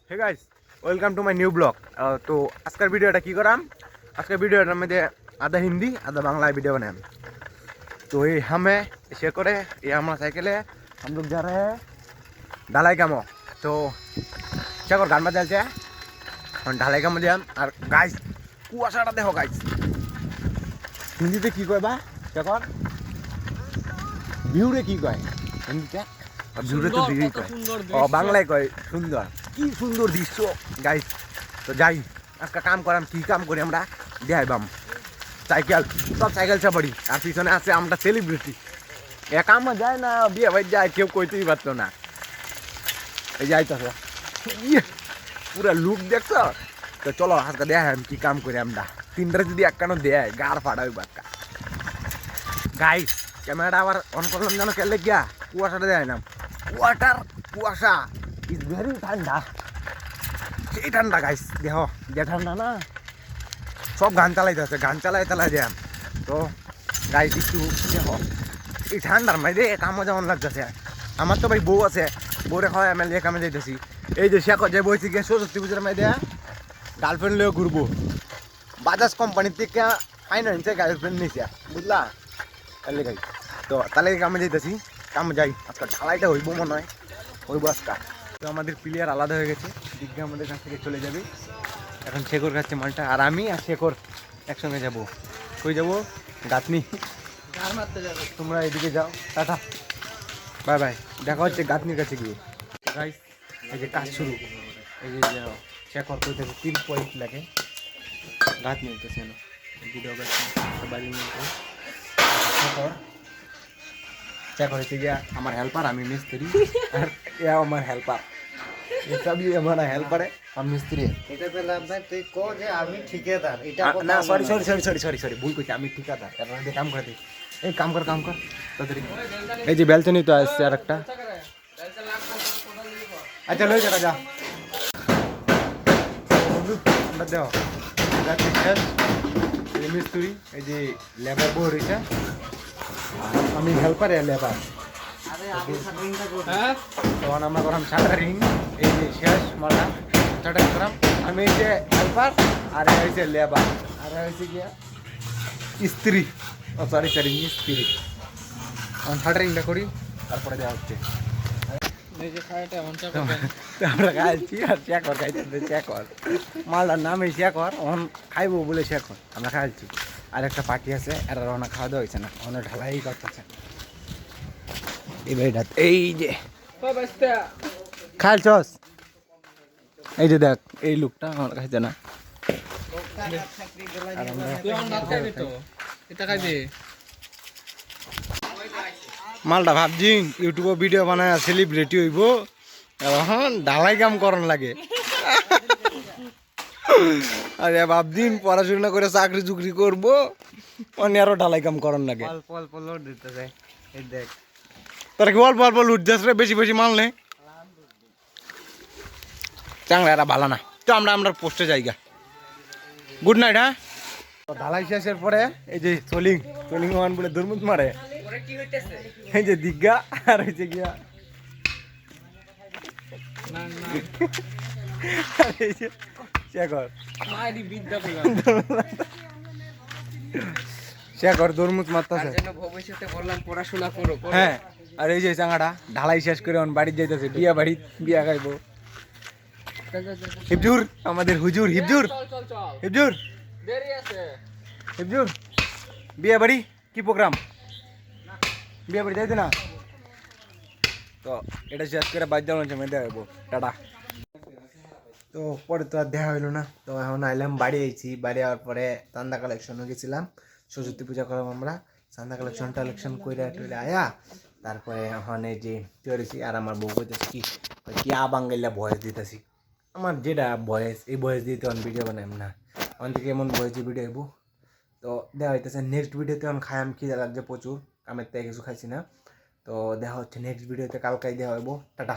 Hey guys, welcome to my new blog. তো আজকের ভিডিওটা কি করাম, আজকের ভিডিওটার মধ্যে আধা হিন্দি आधा बांग्ला वीडियो बनाए। तो ये हमें इसे करे ये हमारा साइकिल है, हम लोग जा रहे हैं ढलाई कामो। तो क्या कर गान में चलते हैं और ढलाई कामो जाम। और गाइस कुआशाटा देखो गाइस, हिंदीते की कय बा क्या कर ভিউরে কি কয় হিন্দিতে, ভিউরে তো ভিউই কয়, ও বাংলায় কয় সুন্দর। কি সুন্দর দৃশ্য গাইস। তো যাই আজকে কাম করাম, কি কাম করি আমরা দেখাইবাম। সাইকেল সব সাইকেল চাপাড়ি আর পিছনে আছে আমরা সেলিব্রিটি। এ কামে যায় না বিয়ে বাড়ি যায় কেউ কইতেই পারতো না। এই যাইতেছে পুরা লুক দেখছো। তো চলো আজকে দেখাম কি কাম করি আমরা। তিনটা যদি একখানো দেয় গাড় ফাটাই বাক্কা। গাইস ক্যামেরাটা আবার অন করলাম যেন কেলে গিয়া কুয়াশাটা দেয় না। কুয়াশা ইজ ভেরি ঠান্ডা, সেই ঠান্ডা গাইস দেহ যে ঠান্ডা না, সব গান চালাইতেছে, গান চালাই যায়। তো গাইস একটু দেহ এই ঠান্ডার মধ্যে কামও যেমন লাগতেছে। আমার তো ভাই বউ আছে, বউরে খাওয়া আমি কামে যাইতেছি। এই যে শেখ যে বইছি গিয়ে সরস্বতী পুজোর মধ্যে গার্লফ্রেন্ড লিয়ে ঘুরবো। বাজাজ কোম্পানির থেকে ফাইন্যান্সে গার্লফ্রেন্ড নিয়েছে বুঝলা। তাহলে গাই তো তাহলে কামে যাইতেছি, কামে যাই। আজকাল ঢালাইটা হইব মনে হয়, হইব আজকাল। তো আমাদের প্লেয়ার আলাদা হয়ে গেছে, দিগ্গা আমাদের কাছ থেকে চলে যাবে। এখন শেখর খাচ্ছে মালটা, আর আমি আর শেখর একসঙ্গে যাবো। কই যাবো? গাঁথনি। তোমরা এদিকে যাও, টাটা বাই বাই, দেখা হচ্ছে গাঁথনির কাছে গিয়ে। গাইস এই যে কাজ শুরু, এই যে শেখর কইতেছে 3 পয়েন্ট লাগে গাঁথনি হইতেছে না ভিডিও বাড়ি নিয়ে। শেখর হচ্ছে গিয়া আমার হেল্পার, আমি মিস্ত্রি। আর এ আমার হেল্পার, ये सब ये हमारा हेल्पर है, हम मिस्त्री है। এটা তো লাভ নাই, তুই কো যে আমি ঠিকাদার। এটা না সরি ভুল কইছি, আমি ঠিকাদার। কারণ এই কাম করে দে, এই কাম কর তাড়াতাড়ি। এই যে বেলচনি তো আসছে আরেকটা। আচ্ছা লই যা আমরা দাও যাচ্ছি শেষ। এই মিস্ত্রি, এই যে লেবার বউ রয়েছে, আমি হেল্পার এ লেবার। তখন আমরা করাম শাটারিং, এই যে শেষ মালটা শাটারিং করাম। আমি এই যে হেল্পার আর হয়েছে লেবার, আর হয়েছে গিয়া স্ত্রী, ও সরি স্ত্রী। এখন শাটারিংটা করি, তারপরে দেওয়া হচ্ছে। আমরা খাইছি আর শেখর খাইতে, শেখর মালটার নামে শেখর, ওন খাইবো বলে শেখর আমরা খাইছি। আর একটা পার্টি আছে, এরা রওনা খাওয়া দাওয়া হয়েছে না, ওখানে ঢালাই করতেছে। এই ভাইটা এই যে খাইছস, এই যে দেখ এই লুকটা আমার খাইছে না। মালটা ভাবছি ইউটিউবে ভিডিও বানায় সেলিব্রিটি হইব, এখন ঢালাই কাম করন লাগে। আরে ভাবদিন পড়াশোনা করে চাকরি চুকরি করবো, অন্য আরো ঢালাই কাম করন লাগে। তোরা কি অল্প অল্প লুট যাস রে, বেশি বেশি মাল নে চাংলা, এরা ভালো না। তো আমরা পোস্টে যাইগা, গুড নাইট। হ্যাঁ ঢালাই শেষের পরে এই যে চলিং ওয়ান বলে দুর্মুখ মারে, এই যে দিগ্গা আর হয়েছে গিয়া শেখর দরমুজ মারতেছে। ভবিষ্যতে বললাম পড়াশোনা করো। হ্যাঁ, আর এই যে চাঙাটা ঢালাই শেষ করে বাড়ি যাইতেছে, বিয়া খাইবো। হিবজুর আমাদের হুজুর, হিবজুর বিয়া বাড়ি কি প্রোগ্রাম, বিয়া বাড়ি যাইতে না। তো এটা শেষ করে বাদ যাওয়ার মেয়েদের হইব, টাটা। তো পরে তো আর দেখা হইলো না। তো এখন আইলাম বাড়ি, আইছি বাড়ি আওয়ার পরে চান্দা কালেকশনে গেছিলাম, সরস্বতী পূজা করলাম আমরা। চান্দা কালেকশন করে আয়া তারপরে এখন এই যে চলেছি। আর আমার বউ কইতেছি কি বাঙ্গাইলা ভয়েস দিতেছি, আমার যেটা ভয়েস, এই ভয়েস দিয়ে তো ভিডিও বানাইম না, ওখান থেকে এমন ভয়েসে ভিডিও আইব। তো দেখা হইতেছে নেক্সট ভিডিওতে। এখন খাইম, খিদে লাগছে প্রচুর, কামের থেকে কিছু খাইছি না। তো দেখা হচ্ছে নেক্সট ভিডিওতে, কালকাই দেওয়া হইব, টাটা।